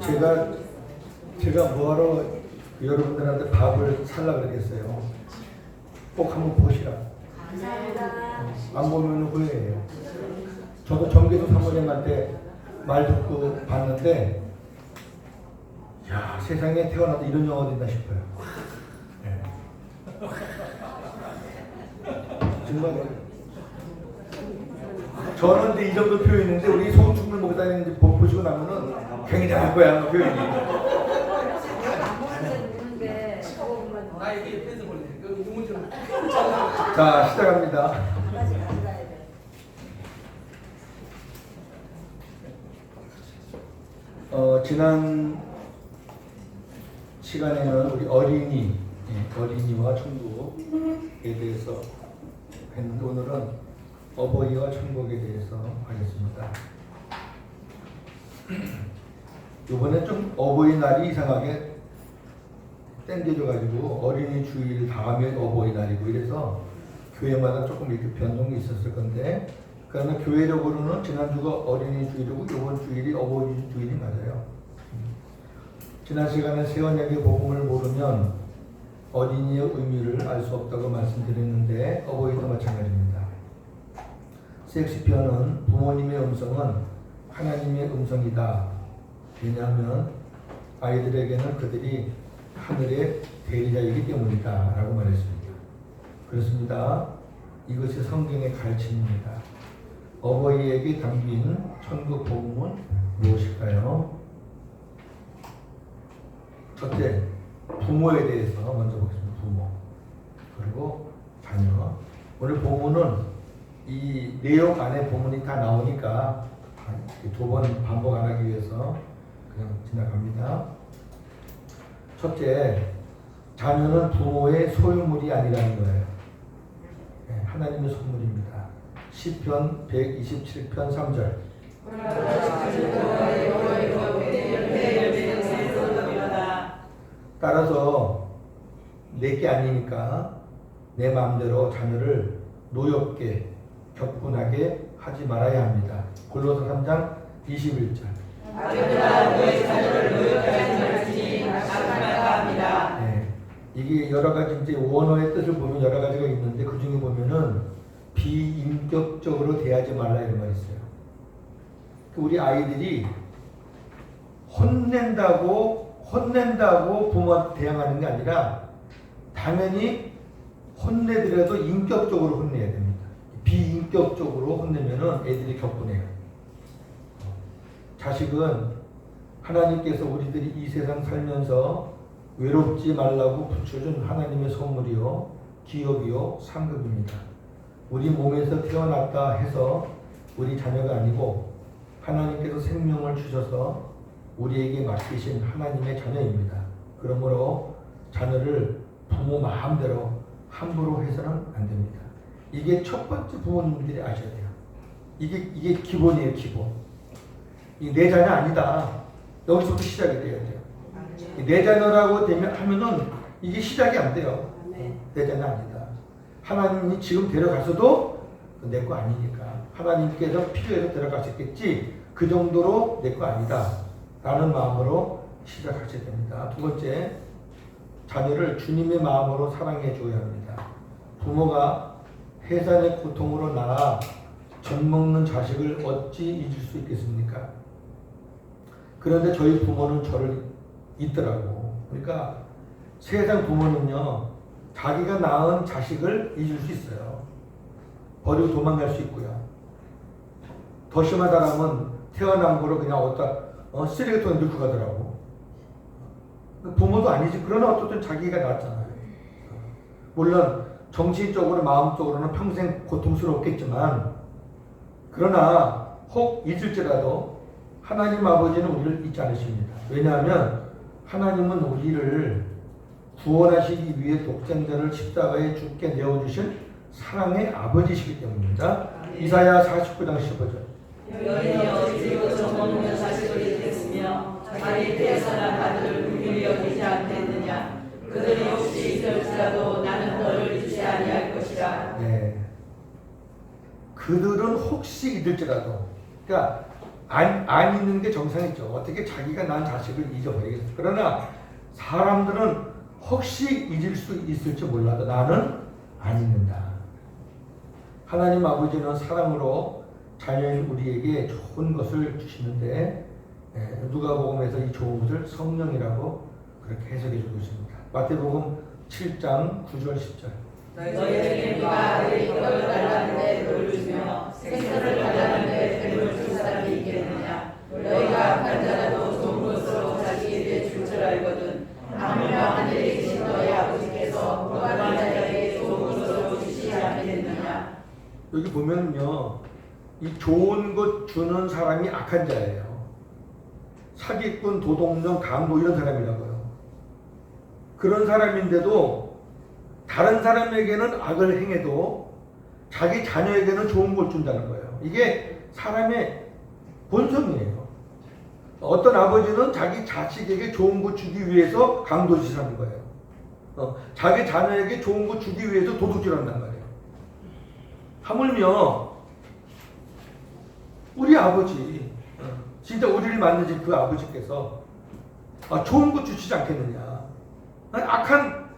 제가 뭐하러 여러분들한테 밥을 살라 그러겠어요. 꼭 한번 보시라. 감사합니다. 안 보면 후회해요. 저도 정계도 사모님한테 말 듣고 봤는데, 야, 세상에 태어나도 이런 영화가 된다 싶어요. 네. 정말 저는 근데 이 정도 표현인데 우리 송충물 목사님 이제 보시고 나면은 굉장할 거야 표현이. 자, 시작합니다. 지난 시간에는 우리 어린이와 천국에 대해서 했는데 오늘은 어버이와 천국에 대해서 하겠습니다. 이번에 좀 어버이날이 이상하게 땡겨져가지고 어린이 주일 다음에 어버이날이고 이래서 교회마다 조금 이렇게 변동이 있었을 건데, 그러나 교회적으로는 지난주가 어린이 주일이고 이번 주일이 어버이 주일이 맞아요. 지난 시간에 새 언약의 복음을 모르면 어린이의 의미를 알 수 없다고 말씀드렸는데 어버이도 마찬가지입니다. 섹스피어는 부모님의 음성은 하나님의 음성이다. 왜냐하면 아이들에게는 그들이 하늘의 대리자이기 때문이다 라고 말했습니다. 그렇습니다. 이것이 성경의 가르침입니다. 어버이에게 담긴 천국 복음은 무엇일까요? 첫째, 부모에 대해서 먼저 보겠습니다. 부모. 그리고 자녀. 오늘 본문은 이 내용 안에 본문이 다 나오니까 두 번 반복 안 하기 위해서 그냥 지나갑니다. 첫째, 자녀는 부모의 소유물이 아니라는 거예요. 네, 하나님의 선물입니다. 시편 127편 3절. 따라서 내게 아니니까 내 마음대로 자녀를 노엽게 격분하게 하지 말아야 합니다. 골로새 3장 21절. 네, 이게 여러 가지 이제 원어의 뜻을 보면 여러 가지가 있는데 그 중에 보면은 비인격적으로 대하지 말라 이런 말이 있어요. 우리 아이들이 혼낸다고 부모한테 대항하는 게 아니라 당연히 혼내더라도 인격적으로 혼내야 됩니다. 비인격적으로 혼내면은 애들이 격분해요. 자식은 하나님께서 우리들이 이 세상 살면서 외롭지 말라고 붙여준 하나님의 선물이요, 기업이요, 상급입니다. 우리 몸에서 태어났다 해서 우리 자녀가 아니고 하나님께서 생명을 주셔서 우리에게 맡기신 하나님의 자녀입니다. 그러므로 자녀를 부모 마음대로 함부로 해서는 안 됩니다. 이게 첫 번째 부모님들이 아셔야 돼요. 이게 기본이에요, 기본. 이 내 자녀 아니다. 여기서부터 시작이 돼야 돼요. 내 자녀라고 하면은 이게 시작이 안 돼요. 내 자녀 아니다. 하나님이 지금 데려갔어도 내 거 아니니까. 하나님께서 필요해서 데려가셨겠지. 그 정도로 내 거 아니다. 라는 마음으로 시작하셔야 됩니다. 두 번째, 자녀를 주님의 마음으로 사랑해 줘야 합니다. 부모가 해산의 고통으로 나아 젖먹는 자식을 어찌 잊을 수 있겠습니까? 그런데 저희 부모는 저를 잊더라고. 그러니까 세상 부모는요, 자기가 낳은 자식을 잊을 수 있어요. 버리고 도망갈 수 있고요. 더 심한 사람은 태어난 거로 그냥 쓰레기통에 넣고 가더라고. 부모도 아니지. 그러나 어쨌든 자기가 낳았잖아요. 물론 정신적으로 마음적으로는 평생 고통스럽겠지만, 그러나 혹 잊을지라도 하나님 아버지는 우리를 잊지 않으십니다. 왜냐하면 하나님은 우리를 구원하시기 위해 독생자를 십자가에 죽게 내어주신 사랑의 아버지시기 때문입니다. 이사야 49장 15절. 여인이 어지고 젖먹는 자식을 잃겠으며 자기 태어난 아들을 긍휼히 여기지 않겠느냐. 그들이 혹시 잊을지라도 나는 너를 잊지 아니할 것이라. 네. 그들은 혹시 잊을지라도, 그러니까 안 있는 게 정상이죠. 어떻게 자기가 낳은 자식을 잊어버리겠어. 그러나 사람들은 혹시 잊을 수 있을지 몰라도 나는 안 잊는다. 하나님 아버지는 사랑으로 자녀인 우리에게 좋은 것을 주시는데 누가복음에서 이 좋은 것을 성령이라고 그렇게 해석해 주고 있습니다. 마태복음 7장 9절 10절. 너희에게 누가 아들이 떡을 달라는데 돌을 주며 생선을 달라는데 뱀을 줄 사람이 있겠느냐. 너희가 악한 자라도 좋은 것으로 자식에게 줄 줄 알거든. 하물며 하늘에 계신 너희 아버지께서 무관한 자에게 좋은 것으로 주시지 않겠느냐. 여기 보면요, 이 좋은 것 주는 사람이 악한 자예요. 사기꾼, 도둑놈, 강도 이런 사람이라고요. 그런 사람인데도 다른 사람에게는 악을 행해도 자기 자녀에게는 좋은 걸 준다는 거예요. 이게 사람의 본성이에요. 어떤 아버지는 자기 자식에게 좋은 거 주기 위해서 강도짓을 하는 거예요. 자기 자녀에게 좋은 거 주기 위해서 도둑질 한단 말이에요. 하물며 우리 아버지, 진짜 우리를 만드신 그 아버지께서 좋은 거 주시지 않겠느냐.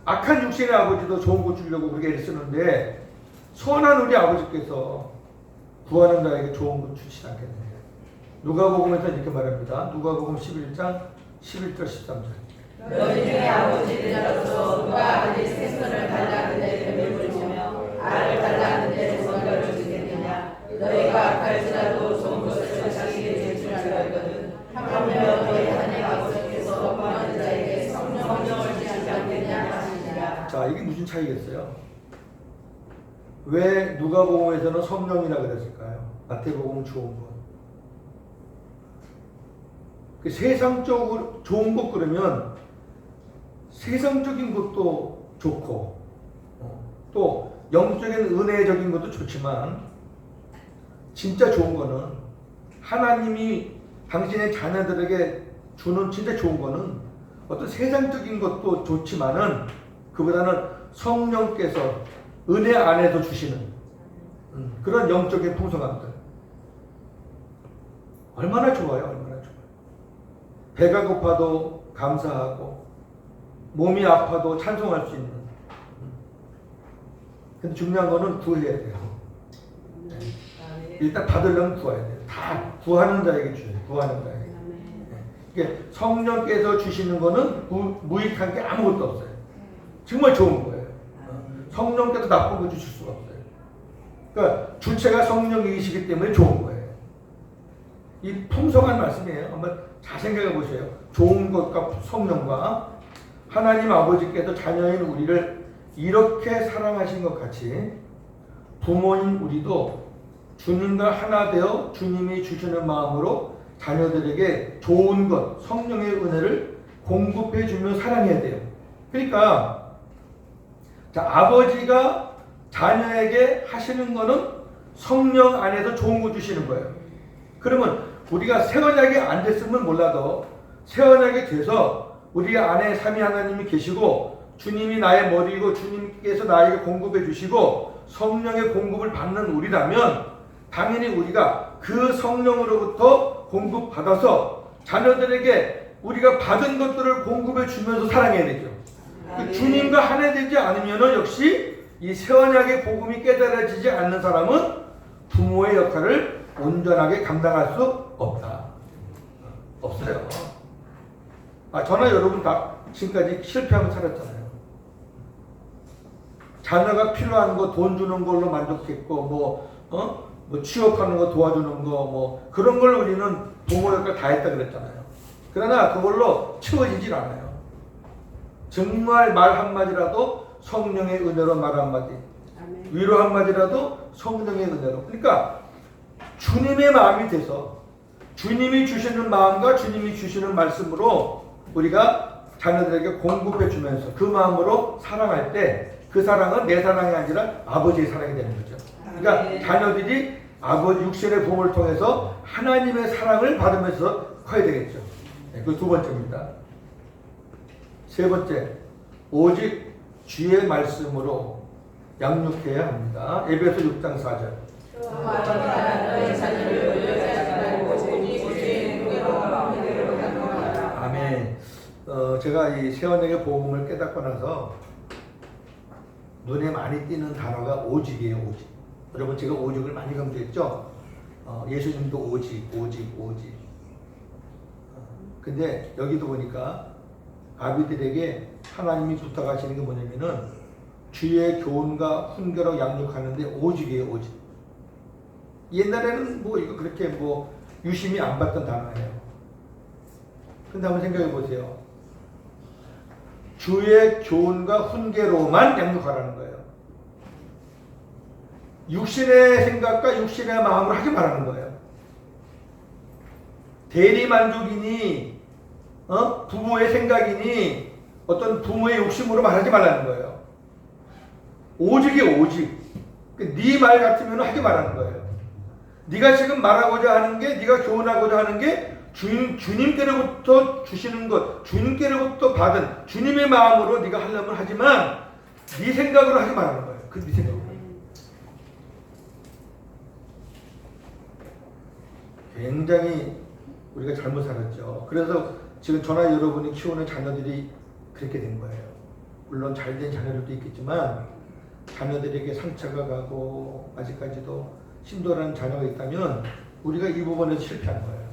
악한 육신의 아버지도 좋은 거 주려고 그렇게 애를 쓰는데 선한 우리 아버지께서 구하는 자에게 좋은 거 주시지 않겠느냐. 누가복음에서 이렇게 말합니다. 누가복음 11장 11절 13절. 너희 중에 아버지 되자로서 누가 아들이 생선을 달라는데 뱀을 주며 알을 달라는데 전갈을 주겠느냐. 너희가 악할지라도 좋은 것을 자식에게 줄 줄 알거든. 하물며 너희 하나님 아버지께서 구하는 자에게 성령을 주시지 않겠냐 하시니라. 자, 이게 무슨 차이겠어요? 왜 누가복음에서는 성령이라 그랬을까요? 마태복음 좋은 것. 그 세상적으로 좋은 것 그러면 세상적인 것도 좋고 또 영적인 은혜적인 것도 좋지만 진짜 좋은 거는 하나님이 당신의 자녀들에게 주는 진짜 좋은 거는 어떤 세상적인 것도 좋지만은 그보다는 성령께서 은혜 안에서 주시는 그런 영적인 풍성함들 얼마나 좋아요. 얼마나 좋아요. 배가 고파도 감사하고 몸이 아파도 찬송할 수 있는. 근데 중요한 거는 구해야 돼요. 일단 받으려면 구해야 돼요. 다 구하는 자에게 주세요. 구하는 자에게. 이게 성령께서 주시는 거는 무익한 게 아무것도 없어요. 정말 좋은 거예요. 성령께서 나쁜 거 주실 수가 없어요. 그러니까 주체가 성령이시기 때문에 좋은 거예요. 이 풍성한 말씀이에요. 한번 잘 생각해 보세요. 좋은 것과 성령과 하나님 아버지께서 자녀인 우리를 이렇게 사랑하신 것 같이 부모인 우리도 주님과 하나 되어 주님이 주시는 마음으로 자녀들에게 좋은 것, 성령의 은혜를 공급해 주며 사랑해야 돼요. 그러니까 아버지가 자녀에게 하시는 거는 성령 안에서 좋은 거 주시는 거예요. 그러면 우리가 새 언약이 안 됐으면 몰라도 새 언약이 돼서 우리 안에 삼위 하나님이 계시고 주님이 나의 머리이고 주님께서 나에게 공급해 주시고 성령의 공급을 받는 우리라면 당연히 우리가 그 성령으로부터 공급받아서 자녀들에게 우리가 받은 것들을 공급해 주면서 사랑해야 되죠. 주님과 하나 되지 않으면 역시 이 새 언약의 복음이 깨달아지지 않는 사람은 부모의 역할을 온전하게 감당할 수 없다. 없어요. 저나 여러분 다 지금까지 실패하며 살았잖아요. 자녀가 필요한 거 돈 주는 걸로 만족했고 뭐 취업하는 거 도와주는 거 그런 걸 우리는 부모 역할 다 했다 그랬잖아요. 그러나 그걸로 채워지질 않아요. 정말 말 한마디라도 성령의 은혜로 말 한마디, 위로 한마디라도 성령의 은혜로. 그러니까 주님의 마음이 돼서 주님이 주시는 마음과 주님이 주시는 말씀으로 우리가 자녀들에게 공급해 주면서 그 마음으로 사랑할 때 그 사랑은 내 사랑이 아니라 아버지의 사랑이 되는 거죠. 그러니까 자녀들이 아버지 육신의 부모를 통해서 하나님의 사랑을 받으면서 커야 되겠죠. 그 두 번째입니다. 세 번째, 오직 주의 말씀으로 양육해야 합니다. 에베소 6장 4절. 너희 자녀를 여자지 말고 오직 제가 이 세언약의 복음을 깨닫고 나서 눈에 많이 띄는 단어가 오직이에요. 오직. 여러분 제가 오직을 많이 강조했죠. 예수님도 오직. 근데 여기도 보니까 아비들에게 하나님이 부탁하시는 게 뭐냐면은 주의 교훈과 훈계로 양육하는데 오직이에요. 오직. 옛날에는 뭐 이거 그렇게 뭐 유심히 안 봤던 단어예요. 근데 한번 생각해 보세요. 주의 교훈과 훈계로만 양육하라는 거예요. 육신의 생각과 육신의 마음을 하지 말라는 거예요. 대리만족이니 부모의 생각이니 어떤 부모의 욕심으로 말하지 말라는 거예요. 오직이 오직. 네 말 같으면 하지 말라는 거예요. 네가 지금 말하고자 하는 게, 네가 교훈하고자 하는 게 주님께로부터 주시는 것, 주님께로부터 받은 주님의 마음으로 네가 하려면 하지만 네 생각으로 하지 말라는 거예요. 그 네 생각으로. 굉장히 우리가 잘못 살았죠. 그래서 지금 저나 여러분이 키우는 자녀들이 그렇게 된 거예요. 물론 잘된 자녀들도 있겠지만 자녀들에게 상처가 가고 아직까지도 힘들어하는 자녀가 있다면 우리가 이 부분에서 실패한 거예요.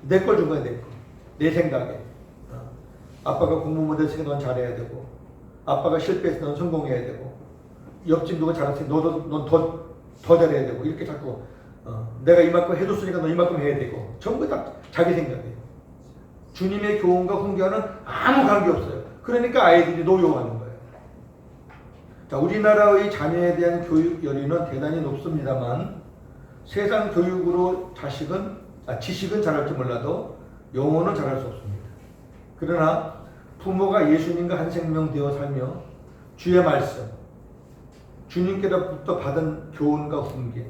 내 걸 준 거야, 내 거. 내 생각에. 아빠가 공부 못했으니까 넌 잘해야 되고, 아빠가 실패해서 넌 성공해야 되고, 옆집 누가 잘했으니까 넌 더 잘해야 되고, 이렇게 자꾸 내가 이만큼 해줬으니까 너 이만큼 해야 되고, 전부 다 자기 생각이에요. 주님의 교훈과 훈계와는 아무 관계 없어요. 그러니까 아이들이 노여워하는 거예요. 자, 우리나라의 자녀에 대한 교육 열의는 대단히 높습니다만 세상 교육으로 지식은 잘할지 몰라도 영혼은 잘할 수 없습니다. 그러나 부모가 예수님과 한 생명 되어 살며 주의 말씀, 주님께로부터 받은 교훈과 훈계,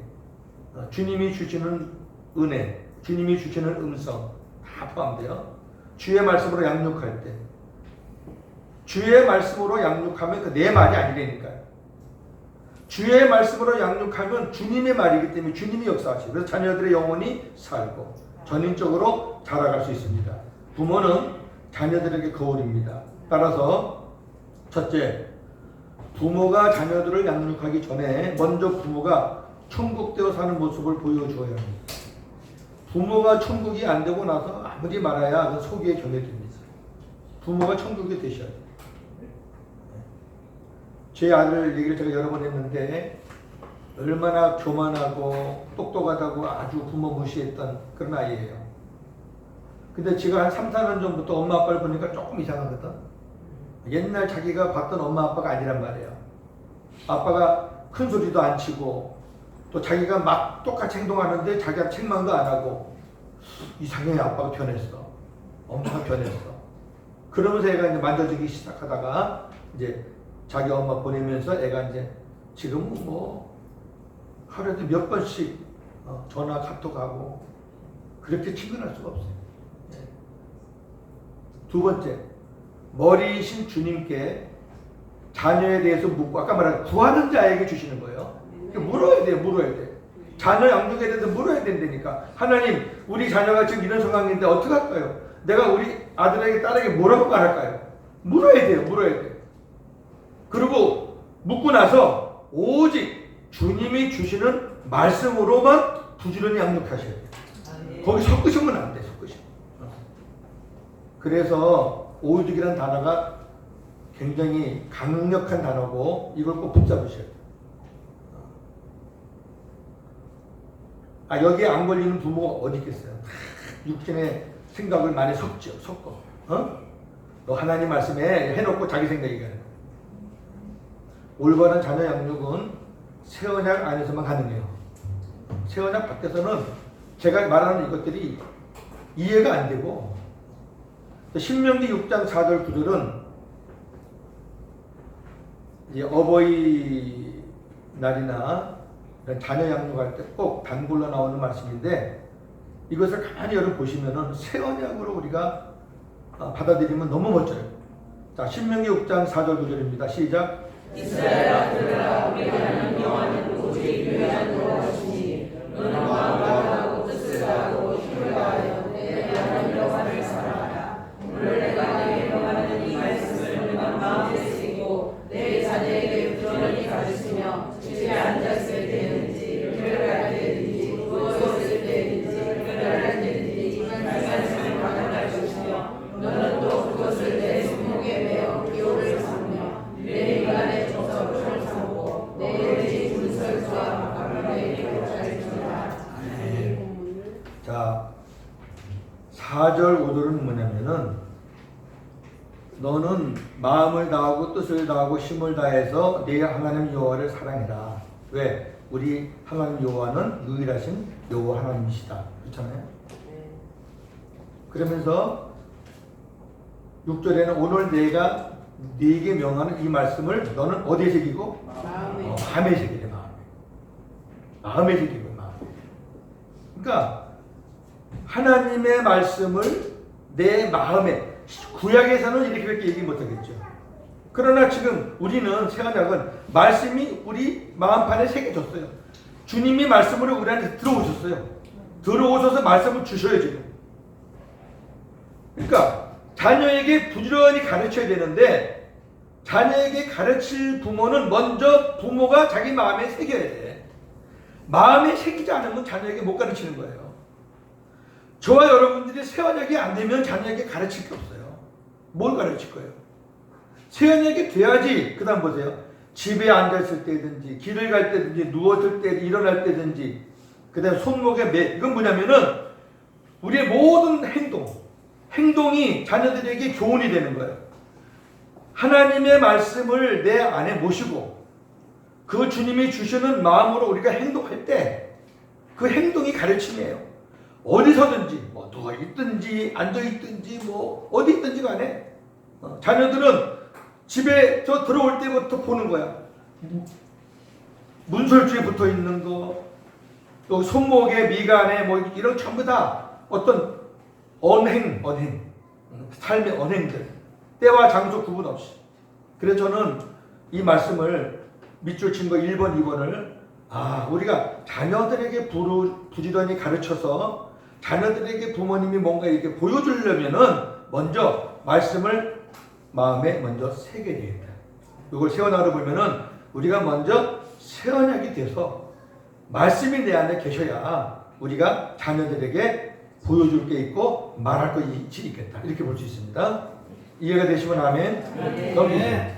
주님이 주시는 은혜, 주님이 주시는 음성 다 포함돼요. 주의 말씀으로 양육할 때, 주의 말씀으로 양육하면 그 내 말이 아니라니까요. 주의 말씀으로 양육하면 주님의 말이기 때문에 주님이 역사하시고, 그래서 자녀들의 영혼이 살고 전인적으로 자라갈 수 있습니다. 부모는 자녀들에게 거울입니다. 따라서 첫째, 부모가 자녀들을 양육하기 전에 먼저 부모가 천국되어 사는 모습을 보여주어야 합니다. 부모가 천국이 안 되고 나서 아무리 말아야 속이 견뎌집니다. 부모가 천국이 되셔야 돼요. 제 아들 얘기를 제가 여러 번 했는데 얼마나 교만하고 똑똑하다고 아주 부모 무시했던 그런 아이예요. 근데 제가 한 3, 4년 전부터 엄마 아빠를 보니까 조금 이상하거든. 옛날 자기가 봤던 엄마 아빠가 아니란 말이에요. 아빠가 큰 소리도 안 치고 또 자기가 막 똑같이 행동하는데 자기가 책망도 안 하고 이상해. 아빠가 변했어. 엄마가 변했어. 그러면서 애가 이제 만져지기 시작하다가 이제 자기 엄마 보내면서 애가 이제 지금은 뭐 하루에도 몇 번씩 전화 카톡하고 그렇게 친근할 수가 없어요. 두 번째, 머리이신 주님께 자녀에 대해서 묻고, 아까 말한 구하는 자에게 주시는 거예요. 물어야 돼요. 물어야 돼. 자녀 양육에 대해서 물어야 된다니까. 하나님, 우리 자녀가 지금 이런 상황인데 어떻게 할까요? 내가 우리 아들에게 딸에게 뭐라고 말할까요? 물어야 돼요. 물어야 돼요. 그리고 묻고 나서 오직 주님이 주시는 말씀으로만 부지런히 양육하셔야 돼요. 거기 섞으시면 안 돼. 섞으시면. 그래서 오직이라는 단어가 굉장히 강력한 단어고 이걸 꼭 붙잡으셔야 돼요. 여기에 안 걸리는 부모가 어디 있겠어요? 육신의 생각을 많이 섞죠. 섞어. 너 하나님 말씀에 해놓고 자기 생각이가. 올바른 자녀 양육은 새 언약 안에서만 가능해요. 새 언약 밖에서는 제가 말하는 이것들이 이해가 안 되고, 신명기 6장 4절 9절은 이제 어버이 날이나 자녀 양육할 때 꼭 단골로 나오는 말씀인데, 이것을 가만히 여러분 보시면은 새 언약으로 우리가 받아들이면 너무 멋져요. 자, 신명기 6장 4절 9절입니다. 시작. 이스라엘아 들으라. 우리 하나님 여호와는 오직 유일한 여호와시니 너는 마음과 뜻을 다하고 힘을 다하여 내 하나님 여호와를 사랑하라. 오늘 내가 받으시며 집에 앉았을 때든지 길을 갈 때든지 누웠을 때든지 일어날 때든지 말씀을 받아갈 것이며 너는 또 그것을 내 손목에 매어 기호를 삼으며 내 인간의 조서를 삼고 내 의지 분설과 바로의 길을 갈지니라. 자, 4절 5절은 뭐냐면은 너는 마음을 다하고 뜻을 다하고 힘을 다해서 네 하나님 여호와를 사랑해라. 왜? 우리 하나님 여호와는 유일하신 여호와 하나님이시다. 그렇잖아요. 그러면서 6절에는 오늘 내가 네게 명하는 이 말씀을 너는 어디에 새기고? 마음에 새기래. 마음에 새기고 마음에. 그러니까 하나님의 말씀을 내 마음에, 구약에서는 이렇게밖에 얘기 못하겠죠. 그러나 지금 우리는 새언약은 말씀이 우리 마음판에 새겨졌어요. 주님이 말씀으로 우리한테 들어오셨어요. 들어오셔서 말씀을 주셔요 지금. 그러니까 자녀에게 부지런히 가르쳐야 되는데 자녀에게 가르칠 부모는 먼저 부모가 자기 마음에 새겨야 돼. 마음에 새기지 않으면 자녀에게 못 가르치는 거예요. 저와 여러분들이 새언약이 안 되면 자녀에게 가르칠 게 없어요. 뭘 가르칠 거예요? 새언약이 돼야지. 그 다음 보세요. 집에 앉았을 때든지 길을 갈 때든지 누웠을 때 일어날 때든지 그 다음 손목에 매. 이건 뭐냐면은 우리의 모든 행동이 자녀들에게 교훈이 되는 거예요. 하나님의 말씀을 내 안에 모시고 그 주님이 주시는 마음으로 우리가 행동할 때 그 행동이 가르침이에요. 어디서든지 뭐 누워 있든지 앉아 있든지 뭐 어디 있든지 간에 자녀들은 집에 저 들어올 때부터 보는 거야. 문설주에 붙어 있는 거, 또 손목에 미간에 뭐 이런 전부 다 어떤 언행, 삶의 언행들, 때와 장소 구분 없이. 그래서 저는 이 말씀을 밑줄 친 거 1번, 2번을 우리가 자녀들에게 부지런히 가르쳐서 자녀들에게 부모님이 뭔가 이렇게 보여주려면은 먼저 말씀을 마음에 먼저 새겨야 되겠다. 이걸 새언약으로 보면은 우리가 먼저 새언약이 돼서 말씀이 내 안에 계셔야 우리가 자녀들에게 보여줄 게 있고 말할 것이 있겠다. 이렇게 볼 수 있습니다. 이해가 되시면 아멘. 넘기세요.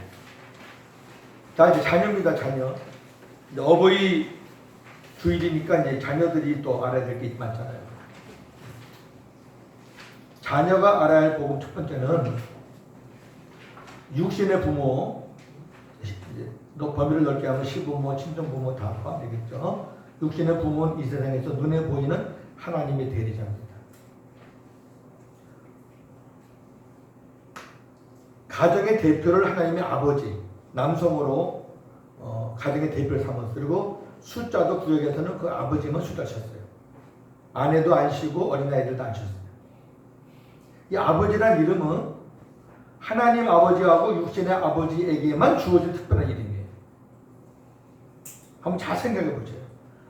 자, 이제 자녀입니다. 자녀. 어버이 주일이니까 이제 자녀들이 또 알아야 될 게 많잖아요. 자녀가 알아야 할 복음 첫 번째는 육신의 부모, 범위를 넓게 하면 시부모, 친정부모 다 포함되겠죠. 육신의 부모는 이 세상에서 눈에 보이는 하나님의 대리자입니다. 가정의 대표를 하나님의 아버지, 남성으로 가정의 대표를 삼았어요. 그리고 숫자도 구역에서는 그 아버지만 숫자 쳤어요. 아내도 안 쉬고 어린아이들도 안 쳤어요. 이 아버지란 이름은 하나님 아버지하고 육신의 아버지에게만 주어진 특별한 이름이에요. 한번 잘 생각해 보세요.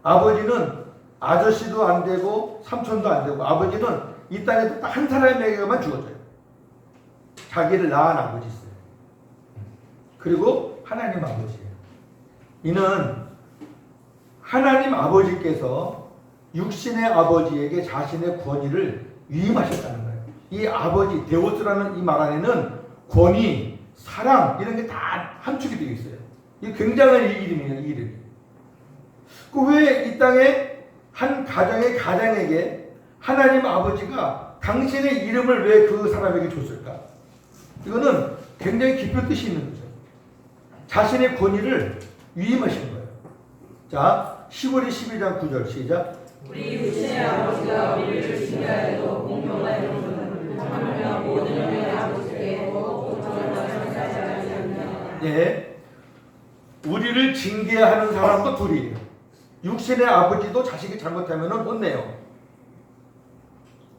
아버지는 아저씨도 안 되고 삼촌도 안 되고 아버지는 이 땅에서 딱 한 사람에게만 주어져요. 자기를 낳은 아버지 있어요. 그리고 하나님 아버지예요. 이는 하나님 아버지께서 육신의 아버지에게 자신의 권위를 위임하셨다는 거예요. 이 아버지, 데오스라는 이 말 안에는 권위, 사랑 이런 게 다 함축이 되어 있어요. 이 굉장한 이름이에요. 이 이름이. 왜 이 땅에 한 가정의 가장에게 하나님 아버지가 당신의 이름을 왜 그 사람에게 줬을까? 이거는 굉장히 깊은 뜻이 있는 거죠. 자신의 권위를 위임하신 거예요. 자, 10월이 12장 9절 시작. 우리 육신의 아버지가 우리를 징계하여도 공평한 형은 하나님과 모든 영의 아버지께 공평한 천사지 않느냐. 네, 우리를 징계하는 사람도 둘이에요. 육신의 아버지도 자식이 잘못하면 혼내요.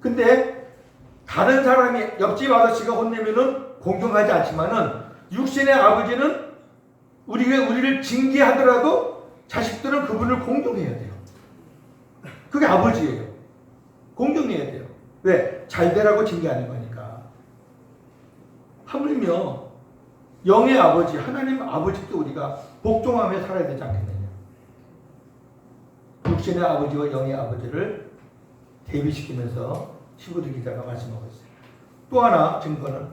근데 다른 사람이 옆집 아저씨가 혼내면은 공평하지 않지만은 육신의 아버지는 우리를 징계하더라도 자식들은 그분을 공경해야 돼요. 그게 아버지예요. 공경해야 돼요. 왜? 잘 되라고 징계하는 거니까. 하물며 영의 아버지, 하나님 아버지께 우리가 복종하며 살아야 되지 않겠느냐. 육신의 아버지와 영의 아버지를 대비시키면서 히브리 기자가 말씀하고 있어요. 또 하나 증거는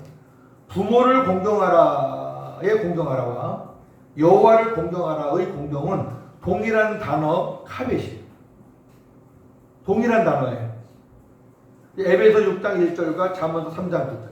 부모를 공경하라의 공경하라와 여호와를 공경하라의 공경은 동일한 단어 카벳이에요. 동일한 단어예요. 에베소 6장 1절과 잠언서 3장 2절.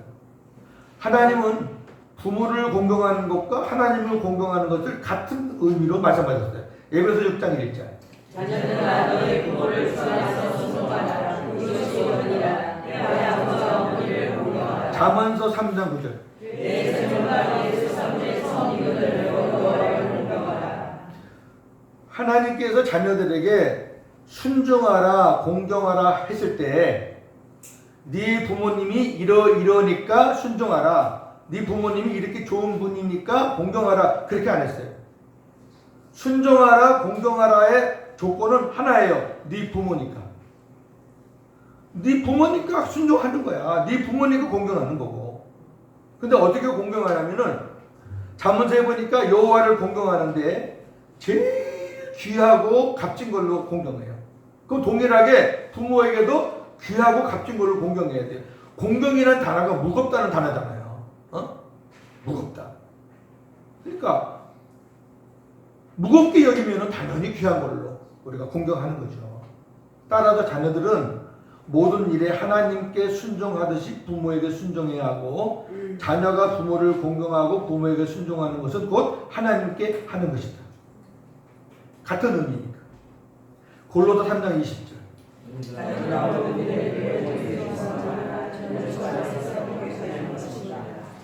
하나님은 부모를 공경하는 것과 하나님을 공경하는 것을 같은 의미로 말씀하셨어요. 에베소 6장 1절. 자녀들아 너희 부모를 주 안에서 순종하라. 이것이 원이라. 내가 아버지와 어머니를 공경하라. 잠언서 3장 9절. 내 생명과 예수 삼의 성이거늘 여호와를 공경하라. 하나님께서 자녀들에게 순종하라, 공경하라 했을 때 네 부모님이 이러니까 순종하라. 네 부모님이 이렇게 좋은 분이니까 공경하라. 그렇게 안 했어요. 순종하라, 공경하라의 조건은 하나예요. 네 부모니까. 네 부모니까 순종하는 거야. 네 부모니까 공경하는 거고. 근데 어떻게 공경하냐면은 잠언서에 보니까 여호와를 공경하는데 제일 귀하고 값진 걸로 공경해요. 그럼 동일하게 부모에게도 귀하고 값진 걸로 공경해야 돼요. 공경이라는 단어가 무겁다는 단어잖아요. 무겁다. 그러니까 무겁게 여기면 당연히 귀한 걸로 우리가 공경하는 거죠. 따라서 자녀들은 모든 일에 하나님께 순종하듯이 부모에게 순종해야 하고 자녀가 부모를 공경하고 부모에게 순종하는 것은 곧 하나님께 하는 것이다. 같은 의미니까. 골로새 3장 20절.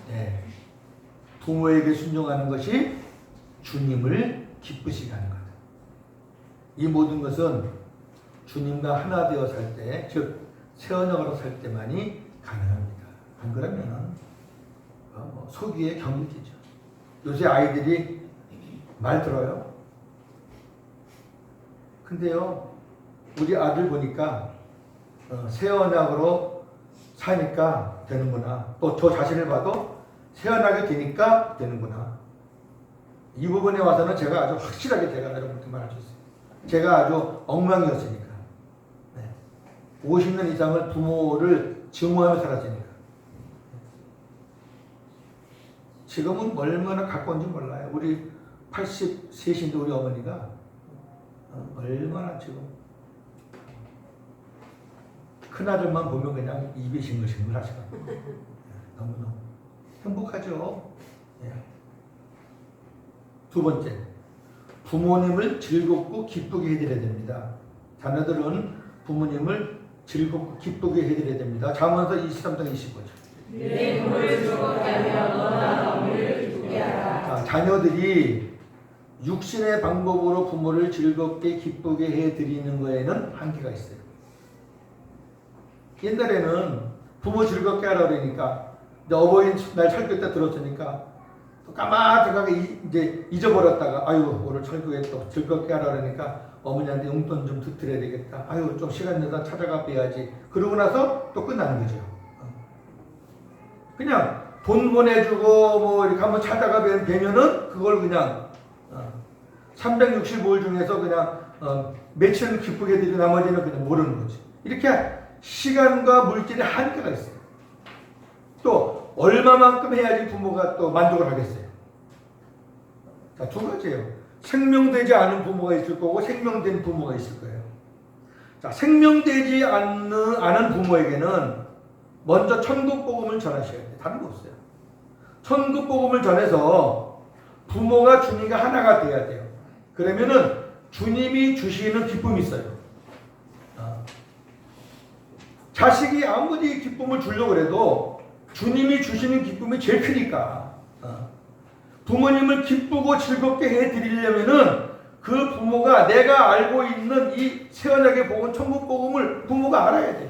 네. 부모에게 순종하는 것이 주님을 기쁘시게 하는 거다. 이 모든 것은 주님과 하나 되어 살 때, 즉 새언약으로 살 때만이 가능합니다. 안 그러면 속이에 경이 되죠. 요새 아이들이 말 들어요. 근데요, 우리 아들 보니까 새언약으로 사니까 되는구나. 또 저 자신을 봐도 새언약이 되니까 되는구나. 이 부분에 와서는 제가 아주 확실하게 제가 여러분께 말할 수 있어요. 제가 아주 엉망이었으니까. 네. 50년 이상을 부모를 증오하며 살았으니까. 지금은 얼마나 가까운지 몰라요. 우리 83인데 우리 어머니가 얼마나 지금 큰아들만 보면 그냥 입이 싱글싱글 하시거든요. 너무너무 행복하죠. 예. 두 번째, 부모님을 즐겁고 기쁘게 해드려야 됩니다. 자녀들은 부모님을 즐겁고 기쁘게 해드려야 됩니다. 잠언서 23장 25절. 내 부모를 즐겁게 하며 너나 어머니를 기쁘게 하라. 자, 자녀들이 육신의 방법으로 부모를 즐겁게 기쁘게 해드리는 거에는 한계가 있어요. 옛날에는 부모 즐겁게 하라 그러니까 어버이날 설교 때 들었으니까 또 까마득하게 이제 잊어버렸다가 아유 오늘 설교에 또 즐겁게 하라 그러니까 어머니한테 용돈 좀 드려야 되겠다. 아유 좀 시간 내다 찾아가 뵈야지. 그러고 나서 또 끝나는 거죠. 그냥 돈 보내주고 뭐 이렇게 한번 찾아가 뵈면은 그걸 그냥 365일 중에서 그냥 며칠은 기쁘게 해드리고 나머지는 그냥 모르는 거지. 이렇게 시간과 물질의 한계가 있어요. 또 얼마만큼 해야지 부모가 또 만족을 하겠어요. 자, 두 가지예요. 생명되지 않은 부모가 있을 거고 생명된 부모가 있을 거예요. 자, 생명되지 않은 부모에게는 먼저 천국 복음을 전하셔야 돼요. 다른 거 없어요. 천국 복음을 전해서 부모가 주님과 하나가 돼야 돼요. 그러면은 주님이 주시는 기쁨이 있어요. 자식이 아무리 기쁨을 주려고 해도 주님이 주시는 기쁨이 제일 크니까 부모님을 기쁘고 즐겁게 해드리려면은 그 부모가 내가 알고 있는 이 새언약의 복음, 천국 복음을 부모가 알아야 돼.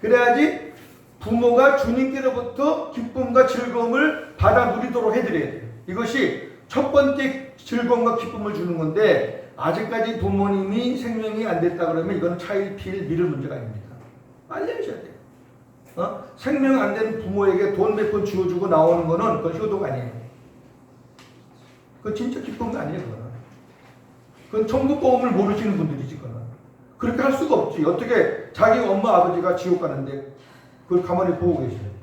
그래야지 부모가 주님께로부터 기쁨과 즐거움을 받아 누리도록 해드려야 돼요. 이것이 첫 번째 즐거움과 기쁨을 주는 건데 아직까지 부모님이 생명이 안 됐다 그러면 이건 차일피일 미룰 문제가 아닙니다. 빨리 하셔야 돼요. 생명 안 된 부모에게 돈 몇 푼 쥐어주고 나오는 거는 그건 효도가 아니에요. 그건 진짜 기쁨이 아니에요. 그건 천국 복음을 모르시는 분들이지. 그렇게 할 수가 없지. 어떻게 자기 엄마 아버지가 지옥 가는데 그걸 가만히 보고 계셔요.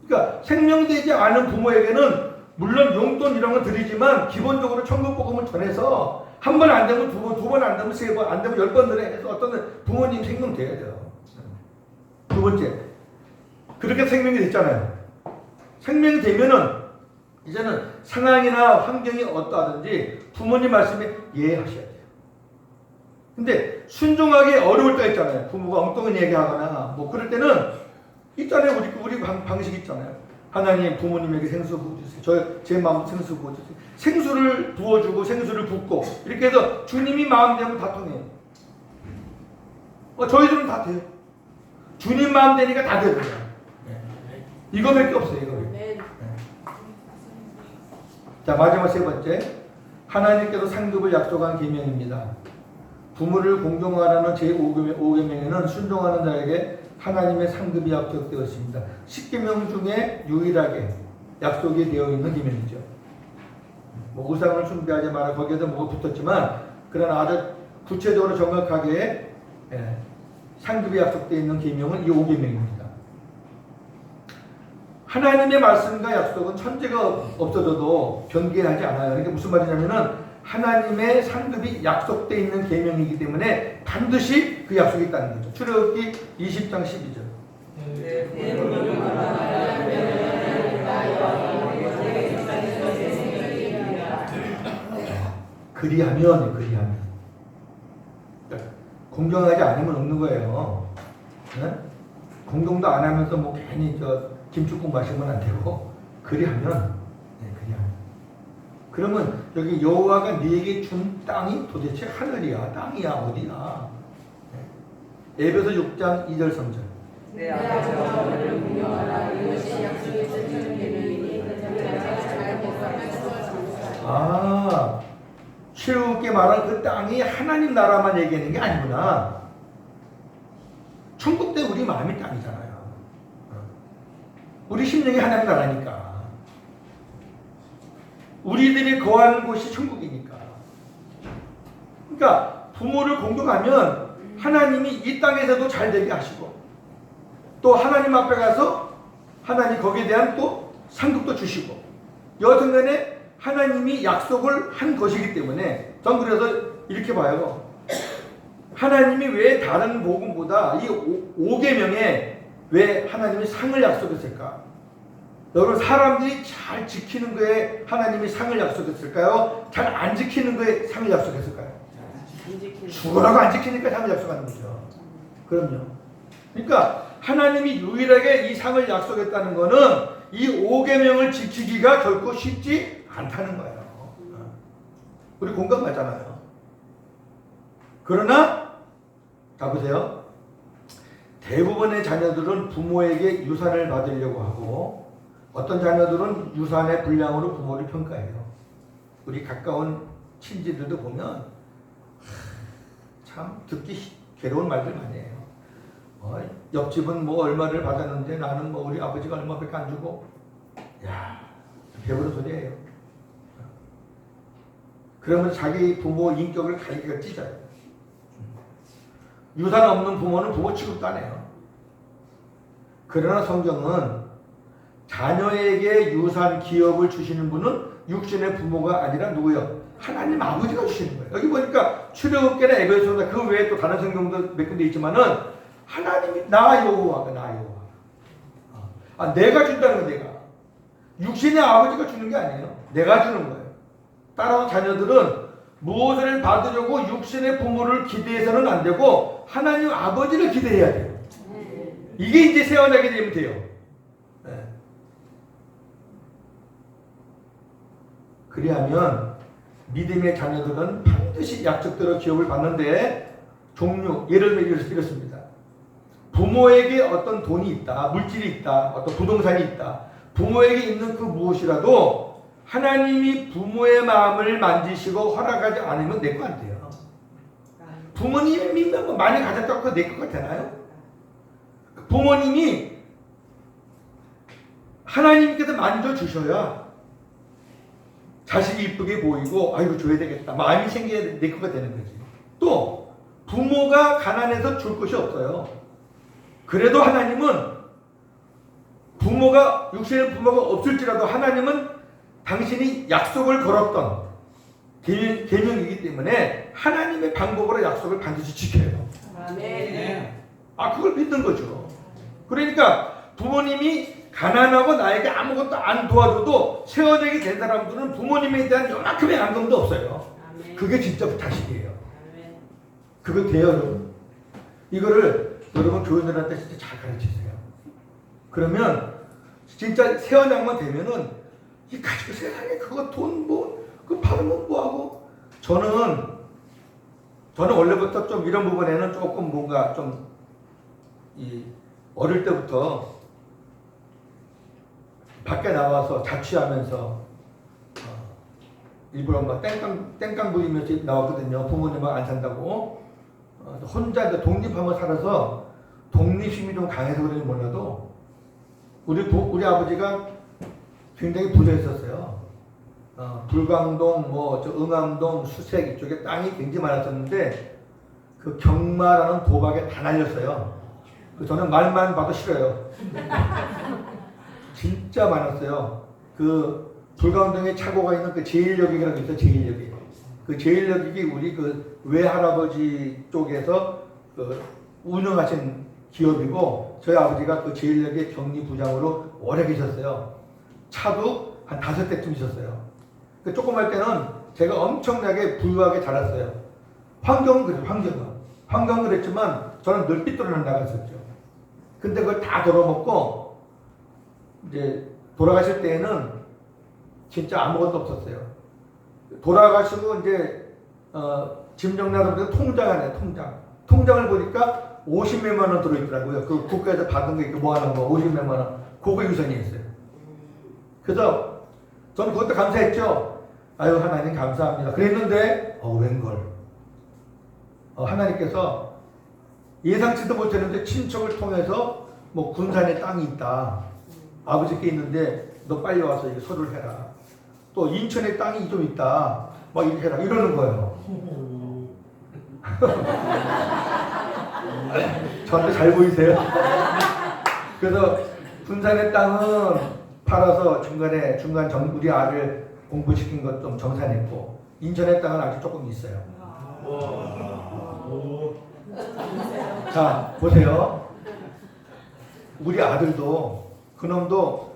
그러니까 생명되지 않은 부모에게는 물론 용돈 이런 건 드리지만 기본적으로 천국 복음을 전해서 한 번 안 되면 두 번, 두 번 안 되면 세 번, 안 되면 10번 해서 어떤 부모님 생명돼야 돼요. 두 번째, 그렇게 생명이 됐잖아요. 생명이 되면은 이제는 상황이나 환경이 어떠하든지 부모님 말씀에 예하셔야 돼요. 근데 순종하기 어려울 때 있잖아요. 부모가 엉뚱한 얘기하거나 뭐 그럴 때는 있잖아요. 우리 방식 있잖아요. 하나님 부모님에게 생수 부어주세요. 제 마음 생수 부어주세요. 생수를 부어주고 생수를 붓고 이렇게 해서 주님이 마음 되면 다 통해요. 저희들은 다 돼요. 주님 마음 되니까 다 되고요. 이거밖에 없어요. 이거밖에. 자, 마지막 세 번째, 하나님께서 상급을 약속한 계명입니다. 부모를 공경하라는 제5계명에는 순종하는 자에게 하나님의 상급이 약속되었습니다. 10계명 중에 유일하게 약속이 되어 있는 계명이죠. 뭐 우상을 숭배하지 마라 거기에도 뭐가 붙었지만 그러나 아주 구체적으로 정확하게 상급이 약속되어 있는 계명은 이 5계명입니다. 하나님의 말씀과 약속은 천재가 없어져도 변개하지 않아요. 그러니까 무슨 말이냐면은 하나님의 상급이 약속되어 있는 계명이기 때문에 반드시 그 약속이 있다는 거죠. 출애굽기 20장 12절. 그리하면 공경하지 않으면 없는 거예요. 네? 공경도 안 하면서 뭐 괜히 김치국 마시면 안 되고 그리하면. 그러면 여기 여호와가 네게 준 땅이 도대체 하늘이야, 땅이야, 어디야? 에베소 6장 2절 3절. 내 아버지를 공경하라. 이것이 약속이 주는 계명이니 최후께 말한 그 땅이 하나님 나라만 얘기하는 게 아니구나. 천국 때 우리 마음이 땅이잖아요. 우리 심령이 하나님 나라니까. 우리들이 거하는 곳이 천국이니까. 그러니까 부모를 공경하면 하나님이 이 땅에서도 잘 되게 하시고 또 하나님 앞에 가서 하나님 거기에 대한 또 상급도 주시고 여튼간에 하나님이 약속을 한 것이기 때문에 전 그래서 이렇게 봐요. 하나님이 왜 다른 복음보다 이 5계명에 왜 하나님이 상을 약속했을까? 여러분 사람들이 잘 지키는 거에 하나님이 상을 약속했을까요? 잘 안 지키는 거에 상을 약속했을까요? 죽으라고 안 지키니까 상을 약속하는 거죠. 그럼요. 그러니까 하나님이 유일하게 이 상을 약속했다는 거는 이 5계명을 지키기가 결코 쉽지 않다는 거예요. 우리 공감하잖아요. 그러나 자 보세요. 대부분의 자녀들은 부모에게 유산을 받으려고 하고 어떤 자녀들은 유산의 분량으로 부모를 평가해요. 우리 가까운 친지들도 보면 참 듣기 괴로운 말들 많이 해요. 옆집은 뭐 얼마를 받았는데 나는 뭐 우리 아버지가 얼마밖에 안 주고, 야, 배부른 소리예요. 그러면 자기 부모 인격을 갈기가 찢어요. 유산 없는 부모는 부모 취급도 안 해요. 그러나 성경은 자녀에게 유산 기업을 주시는 분은 육신의 부모가 아니라 누구요? 하나님 아버지가 주시는 거예요. 여기 보니까 출애굽기나 에베소나 그 외에 또 다른 성경도 몇 군데 있지만은 하나님이 나 여호와가 내가 준다는 거 내가. 육신의 아버지가 주는 게 아니에요. 내가 주는 거예요. 따라서 자녀들은 무엇을 받으려고 육신의 부모를 기대해서는 안 되고 하나님 아버지를 기대해야 돼요. 이게 이제 새 언약이 되면 돼요. 네. 그리하면 믿음의 자녀들은 반드시 약속대로 기업을 받는데 종류, 예를 들면 이렇습니다. 부모에게 어떤 돈이 있다, 물질이 있다, 어떤 부동산이 있다. 부모에게 있는 그 무엇이라도 하나님이 부모의 마음을 만지시고 허락하지 않으면 내 거 안 돼요. 부모님이 믿는 거 많이 가졌다고 내 것 같잖아요. 부모님이 하나님께서 만져주셔야 자식이 이쁘게 보이고 아이고 줘야 되겠다 마음이 생겨야 내 거가 되는 거지. 또 부모가 가난해서 줄 것이 없어요. 그래도 하나님은 부모가 육신의 부모가 없을지라도 하나님은 당신이 약속을 걸었던 계명이기 때문에 하나님의 방법으로 약속을 반드시 지켜요. 아멘. 그걸 믿는 거죠. 그러니까 부모님이 가난하고 나에게 아무것도 안 도와줘도 세워내게 된 사람들은 부모님에 대한 요만큼의 안경도 없어요. 아멘. 그게 진짜 자식이에요. 아멘. 그거 돼요, 여러분. 이거를 여러분 교인들한테 진짜 잘 가르치세요. 그러면 진짜 세원양만 되면은 이 가지고 세상에 그거 돈 그 받으면 뭐하고. 저는 원래부터 좀 이런 부분에는 조금 뭔가 좀 이 어릴 때부터 밖에 나와서 자취하면서 일부러 막 땡깡 부리면서 나왔거든요. 부모님하고 안 산다고. 혼자 이제 독립하며 살아서 독립심이 좀 강해서 그런지 몰라도 우리 아버지가 굉장히 부자였었어요. 불광동, 응암동, 수색 이쪽에 땅이 굉장히 많았었는데 그 경마라는 도박에 다 날렸어요. 저는 말만 봐도 싫어요. 진짜 많았어요. 그 불광동에 차고가 있는 그 제1여객이라고 있어요. 제1여객. 그 제1여객이 우리 그 외할아버지 쪽에서 그 운영하신 기업이고 저희 아버지가 그 제1여객 경리부장으로 오래 계셨어요. 차도 한 5대쯤 있었어요. 그 조그만 때는 제가 엄청나게 부유하게 자랐어요. 환경은 그래요. 환경은 그랬지만 저는 늘 삐뚤어져 나갔었죠. 근데 그걸 다 돌아먹고 이제 돌아가실 때에는 진짜 아무것도 없었어요. 돌아가시고 이제 짐 정리하다 보니까 통장 안에 통장을 보니까 50몇만 원 들어있더라고요. 그 국가에서 받은 거 이렇게 모아놓은 거 50몇만 원 그거 유선이 있어요. 그래서 저는 그것도 감사했죠. 아유 하나님 감사합니다. 그랬는데 웬걸 하나님께서 예상치도 못했는데 친척을 통해서 뭐 군산에 땅이 있다. 아버지께 있는데 너 빨리 와서 이거 서류를 해라. 또 인천에 땅이 좀 있다. 막 이렇게 해라. 이러는 거예요. 저한테 잘 보이세요? 그래서 군산의 땅은 팔아서 중간 우리 아들 공부시킨 것 좀 정산했고 인천의 땅은 아직 조금 있어요. 자 보세요. 우리 아들도 그놈도